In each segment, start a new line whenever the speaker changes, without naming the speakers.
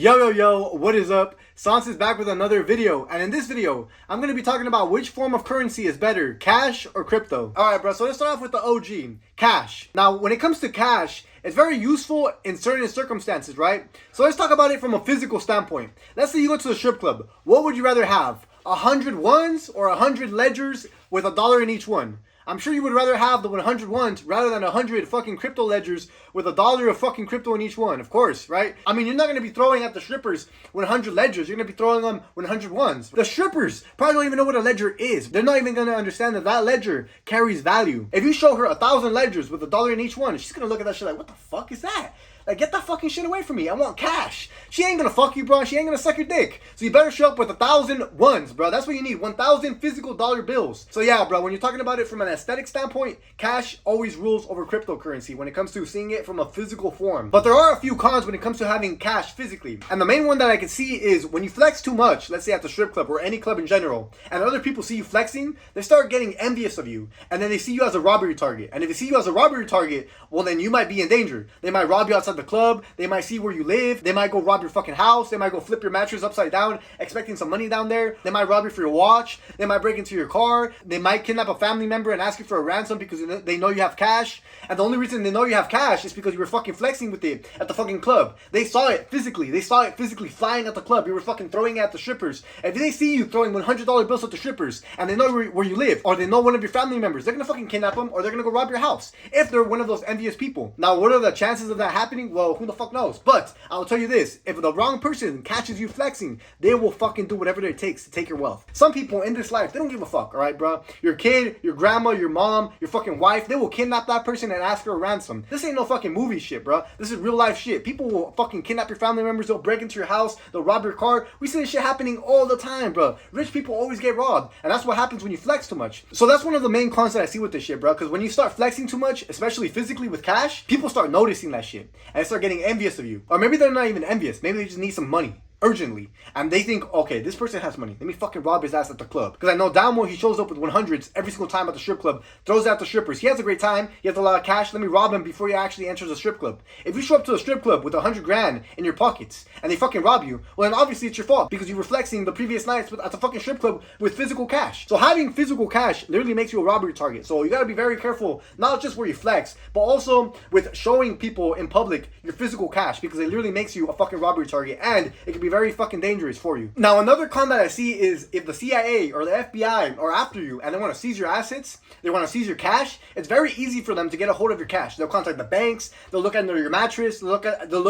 Yo, what is up? Sans is back with another video, and in this video, I'm going to be talking about which form of currency is better, cash or crypto. Alright bro, so let's start off with the OG, cash. Now, when it comes to cash, it's very useful in certain circumstances, right? So let's talk about it from a physical standpoint. Let's say you go to the strip club. What would you rather have? 100 ones or 100 ledgers with $1 in each one? I'm sure you would rather have the 100 ones rather than 100 fucking crypto ledgers with $1 of fucking crypto in each one, of course, right? I mean, you're not going to be throwing at the strippers 100 ledgers. You're going to be throwing them 100 ones. The strippers probably don't even know what a ledger is. They're not even going to understand that that ledger carries value. If you show her 1,000 ledgers with $1 in each one, she's going to look at that shit like, what the fuck is that? Like, get that fucking shit away from me. I want cash. She ain't gonna fuck you, bro. She ain't gonna suck your dick. So you better show up with 1,000 ones, bro. That's what you need. 1,000 physical dollar bills. So yeah, bro, when you're talking about it from an aesthetic standpoint, cash always rules over cryptocurrency when it comes to seeing it from a physical form. But there are a few cons when it comes to having cash physically. And the main one that I can see is when you flex too much, let's say at the strip club or any club in general, and other people see you flexing, they start getting envious of you. And then they see you as a robbery target. And if they see you as a robbery target, well, then you might be in danger. They might rob you outside the club. They might see where you live. They might go rob your fucking house. They might go flip your mattress upside down expecting some money down there. They might rob you for your watch. They might break into your car. They might kidnap a family member and ask you for a ransom because they know you have cash. And the only reason they know you have cash is because you were fucking flexing with it at the fucking club. They saw it physically. They saw it physically flying at the club. You were fucking throwing it at the strippers. If they see you throwing $100 bills at the strippers and they know where you live, or they know one of your family members, they're gonna fucking kidnap them, or they're gonna go rob your house if they're one of those envious people. Now, what are the chances of that happening? Well, who the fuck knows? But I'll tell you this, if the wrong person catches you flexing, they will fucking do whatever it takes to take your wealth. Some people in this life, they don't give a fuck, alright, bro? Your kid, your grandma, your mom, your fucking wife, they will kidnap that person and ask for a ransom. This ain't no fucking movie shit, bro. This is real life shit. People will fucking kidnap your family members, they'll break into your house, they'll rob your car. We see this shit happening all the time, bro. Rich people always get robbed, and that's what happens when you flex too much. So that's one of the main cons that I see with this shit, bro, because when you start flexing too much, especially physically with cash, people start noticing that shit, and they start getting envious of you. Or maybe they're not even envious. Maybe they just need some money urgently, and they think, okay, this person has money, let me fucking rob his ass at the club, because I know down when he shows up with 100s every single time at the strip club, throws out the strippers, he has a great time, he has a lot of cash, let me rob him before he actually enters the strip club. If you show up to a strip club with 100 grand in your pockets and they fucking rob you, well then obviously it's your fault, because you were flexing the previous nights at the fucking strip club with physical cash. So having physical cash literally makes you a robbery target. So you gotta be very careful, not just where you flex, but also with showing people in public your physical cash, because it literally makes you a fucking robbery target, and it can be very fucking dangerous for you. Now, another con that I see is if the CIA or the FBI are after you and they want to seize your assets, they want to seize your cash, it's very easy for them to get a hold of your cash. They'll contact the banks, they'll look under your mattress, they'll look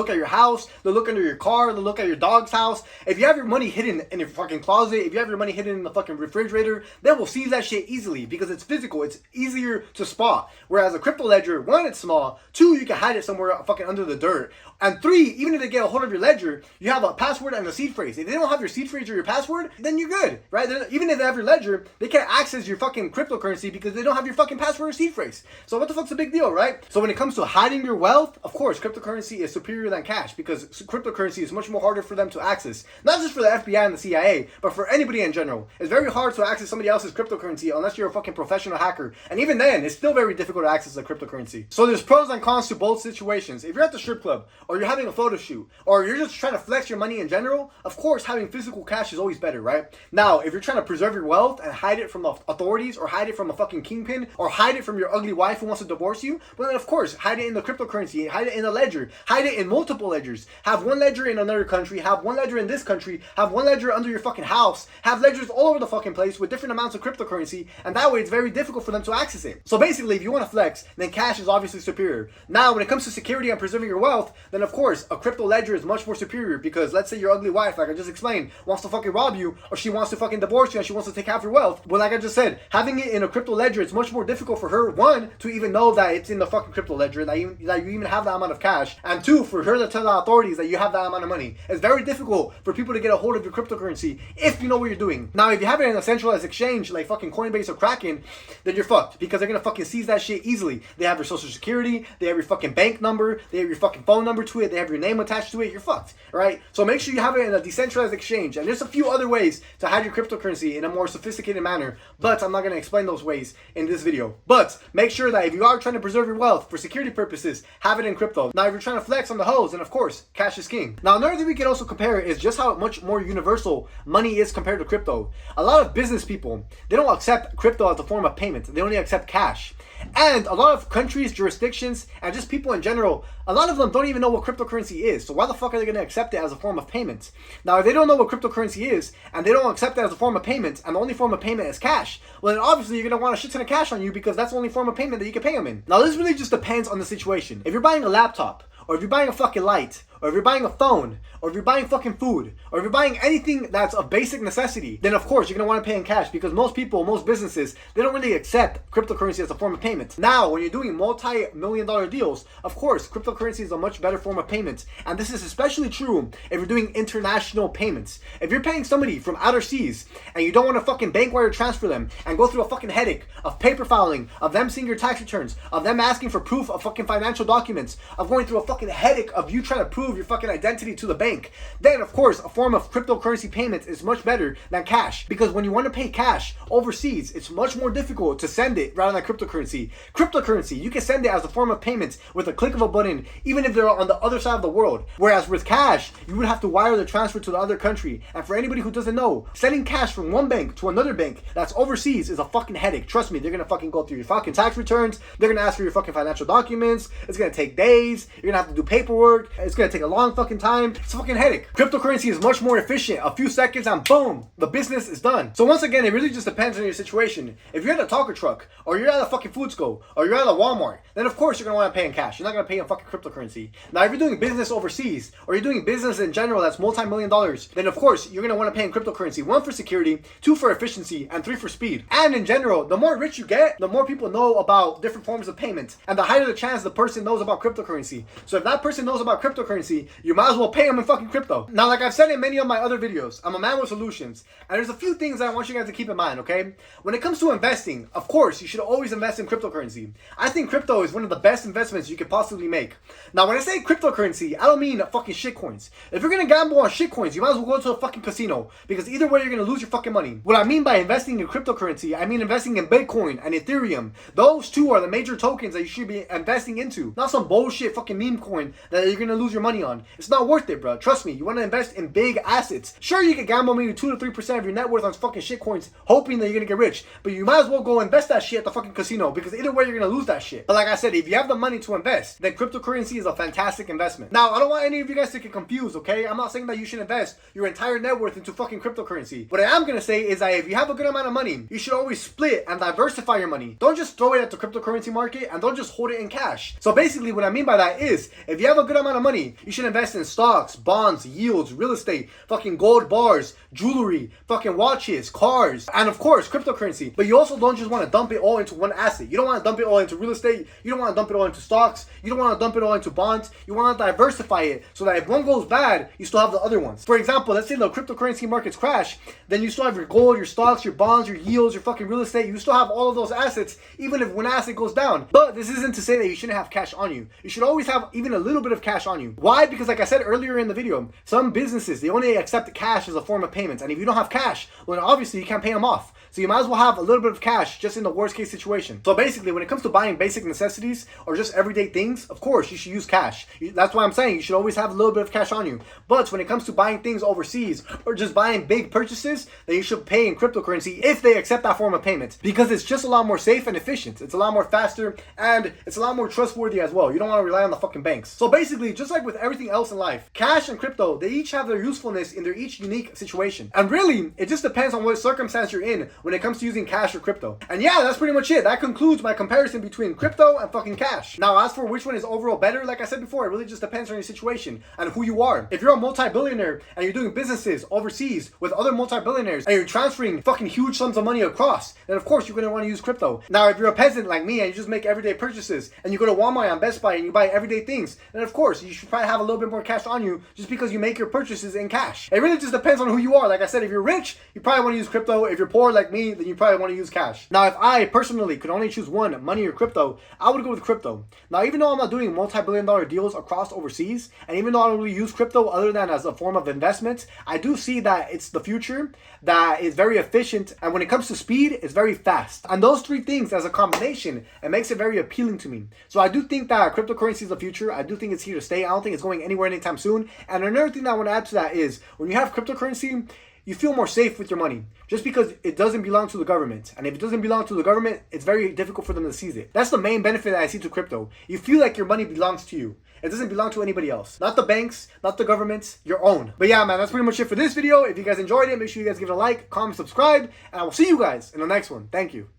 at your house, they'll look under your car, they'll look at your dog's house. If you have your money hidden in your fucking closet, if you have your money hidden in the fucking refrigerator, they will seize that shit easily because it's physical, it's easier to spot. Whereas a crypto ledger, one, it's small, two, you can hide it somewhere fucking under the dirt, and three, even if they get a hold of your ledger, you have a password and a seed phrase. If they don't have your seed phrase or your password, then you're good, right? Even if they have your ledger, they can't access your fucking cryptocurrency because they don't have your fucking password or seed phrase. So what the fuck's the big deal, right? So when it comes to hiding your wealth, of course, cryptocurrency is superior than cash because cryptocurrency is much more harder for them to access. Not just for the FBI and the CIA, but for anybody in general. It's very hard to access somebody else's cryptocurrency unless you're a fucking professional hacker. And even then, it's still very difficult to access the cryptocurrency. So there's pros and cons to both situations. If you're at the strip club, or you're having a photo shoot, or you're just trying to flex your money in general, of course, having physical cash is always better, right? Now, if you're trying to preserve your wealth and hide it from the authorities, or hide it from a fucking kingpin, or hide it from your ugly wife who wants to divorce you, well then of course, hide it in the cryptocurrency, hide it in a ledger, hide it in multiple ledgers. Have one ledger in another country, have one ledger in this country, have one ledger under your fucking house, have ledgers all over the fucking place with different amounts of cryptocurrency, and that way it's very difficult for them to access it. So basically, if you want to flex, then cash is obviously superior. Now, when it comes to security and preserving your wealth, then of course, a crypto ledger is much more superior, because let's say your ugly wife, like I just explained, wants to fucking rob you, or she wants to fucking divorce you and she wants to take half your wealth. Well, like I just said, having it in a crypto ledger, it's much more difficult for her, one, to even know that it's in the fucking crypto ledger, that you even have that amount of cash, and two, for her to tell the authorities that you have that amount of money. It's very difficult for people to get a hold of your cryptocurrency if you know what you're doing. Now, if you have it in a centralized exchange like fucking Coinbase or Kraken, then you're fucked, because they're gonna fucking seize that shit easily. They have your social security, they have your fucking bank number, they have your fucking phone number to it, they have your name attached to it, you're fucked, right? So make sure sure you have it in a decentralized exchange. And there's a few other ways to hide your cryptocurrency in a more sophisticated manner, but I'm not going to explain those ways in this video. But make sure that if you are trying to preserve your wealth for security purposes, have it in crypto. Now, if you're trying to flex on the hoes, then of course, cash is king. Now, another thing we can also compare is just how much more universal money is compared to crypto. A lot of business people, they don't accept crypto as a form of payment. They only accept cash. And a lot of countries, jurisdictions, and just people in general, a lot of them don't even know what cryptocurrency is. So why the fuck are they going to accept it as a form of payment? Now, if they don't know what cryptocurrency is, and they don't accept it as a form of payment, and the only form of payment is cash, well then obviously you're going to want a shit ton of cash on you because that's the only form of payment that you can pay them in. Now, this really just depends on the situation. If you're buying a laptop, or if you're buying a fucking light, or if you're buying a phone, or if you're buying fucking food, or if you're buying anything that's a basic necessity, then of course you're going to want to pay in cash because most people, most businesses, they don't really accept cryptocurrency as a form of payment. Now, when you're doing multi-million-dollar deals, of course, cryptocurrency is a much better form of payment. And this is especially true if you're doing international payments. If you're paying somebody from outer seas and you don't want to fucking bank wire transfer them and go through a fucking headache of paper filing, of them seeing your tax returns, of them asking for proof of fucking financial documents, of going through a fucking headache of you trying to prove your fucking identity to the bank, then of course a form of cryptocurrency payments is much better than cash. Because when you want to pay cash overseas, it's much more difficult to send it rather than cryptocurrency. Cryptocurrency, you can send it as a form of payment with a click of a button, even if they're on the other side of the world. Whereas with cash, you would have to wire the transfer to the other country. And for anybody who doesn't know, sending cash from one bank to another bank that's overseas is a fucking headache. Trust me, they're gonna fucking go through your fucking tax returns. They're gonna ask for your fucking financial documents. It's gonna take days. You're gonna have to do paperwork. It's gonna take a long fucking time. It's a fucking headache. Cryptocurrency is much more efficient. A few seconds and boom, the business is done. So once again, it really just depends on your situation. If you're at a taco truck, or you're at a fucking Foodsco, or you're at a Walmart, then of course you're gonna want to pay in cash. You're not gonna pay in fucking cryptocurrency. Now, if you're doing business overseas, or you're doing business in general that's multi-million dollars, then of course you're gonna want to pay in cryptocurrency. 1 for security, 2 for efficiency, and 3 for speed. And in general, the more rich you get, the more people know about different forms of payment, and the higher the chance the person knows about cryptocurrency. So if that person knows about cryptocurrency, you might as well pay them in fucking crypto. Now, like I've said in many of my other videos, I'm a man with solutions, and there's a few things that I want you guys to keep in mind, okay? When it comes to investing, of course, you should always invest in cryptocurrency. I think crypto is one of the best investments you could possibly make. Now, when I say cryptocurrency, I don't mean fucking shitcoins. If you're gonna gamble on shitcoins, you might as well go to a fucking casino, because either way, you're gonna lose your fucking money. What I mean by investing in cryptocurrency, I mean investing in Bitcoin and Ethereum. Those two are the major tokens that you should be investing into. Not some bullshit fucking meme coin that you're gonna lose your money on. It's not worth it, bro. Trust me, you wanna invest in big assets. Sure, you can gamble maybe 2 to 3% of your net worth on fucking shitcoins, hoping that you're gonna get rich, but you might as well go invest that shit at the fucking casino, because either way, you're gonna lose that shit. But like I said, if you have the money to invest, then cryptocurrency is a fantastic investment. Now, I don't want any of you guys to get confused, okay? I'm not saying that you should invest your entire net worth into fucking cryptocurrency. What I am gonna say is that if you have a good amount of money, you should always split and diversify your money. Don't just throw it at the cryptocurrency market, and don't just hold it in cash. So basically, what I mean by that is, if you have a good amount of money, you should invest in stocks, bonds, yields, real estate, fucking gold bars, jewelry, fucking watches, cars, and of course, cryptocurrency. But you also don't just want to dump it all into one asset. You don't want to dump it all into real estate. You don't want to dump it all into stocks. You don't want to dump it all into bonds. You want to diversify it so that if one goes bad, you still have the other ones. For example, let's say the cryptocurrency markets crash, then you still have your gold, your stocks, your bonds, your yields, your fucking real estate. You still have all of those assets, even if one asset goes down. But this isn't to say that you shouldn't have cash on you. You should always have even a little bit of cash on you. Why? Because like I said earlier in the video, some businesses, they only accept cash as a form of payment. And if you don't have cash, well, then obviously you can't pay them off. So you might as well have a little bit of cash just in the worst case situation. So basically, when it comes to buying basic necessities or just everyday things, of course, you should use cash. That's why I'm saying you should always have a little bit of cash on you. But when it comes to buying things overseas or just buying big purchases, then you should pay in cryptocurrency if they accept that form of payment. Because it's just a lot more safe and efficient. It's a lot more faster and it's a lot more trustworthy as well. You don't want to rely on the fucking banks. So basically, just like with everything else in life, cash and crypto, they each have their usefulness in their each unique situation. And really, it just depends on what circumstance you're in when it comes to using cash or crypto. And yeah, that's pretty much it. That concludes my comparison between crypto and fucking cash. Now, as for which one is overall better, like I said before, it really just depends on your situation and who you are. If you're a multi-billionaire and you're doing businesses overseas with other multi-billionaires and you're transferring fucking huge sums of money across, then of course you're going to want to use crypto. Now, if you're a peasant like me and you just make everyday purchases and you go to Walmart and Best Buy and you buy everyday things, then of course you should probably have a little bit more cash on you just because you make your purchases in cash. It really just depends on who you are. Like I said, if you're rich, you probably want to use crypto. If you're poor like me, then you probably want to use cash. Now, if I personally could only choose one, money or crypto, I would go with crypto. Now, even though I'm not doing multi-billion-dollar deals across overseas, and even though I don't really use crypto other than as a form of investment, I do see that it's the future, that is very efficient, and when it comes to speed, it's very fast. And those three things as a combination, it makes it very appealing to me. So I do think that cryptocurrency is the future. I do think it's here to stay. I don't think it's going anywhere anytime soon. And another thing that I want to add to that is when you have cryptocurrency, you feel more safe with your money just because it doesn't belong to the government. And if it doesn't belong to the government, it's very difficult for them to seize it. That's the main benefit that I see to crypto. You feel like your money belongs to you. It doesn't belong to anybody else. Not the banks, not the governments, your own. But yeah, man, that's pretty much it for this video. If you guys enjoyed it, make sure you guys give it a like, comment, subscribe, and I will see you guys in the next one. Thank you.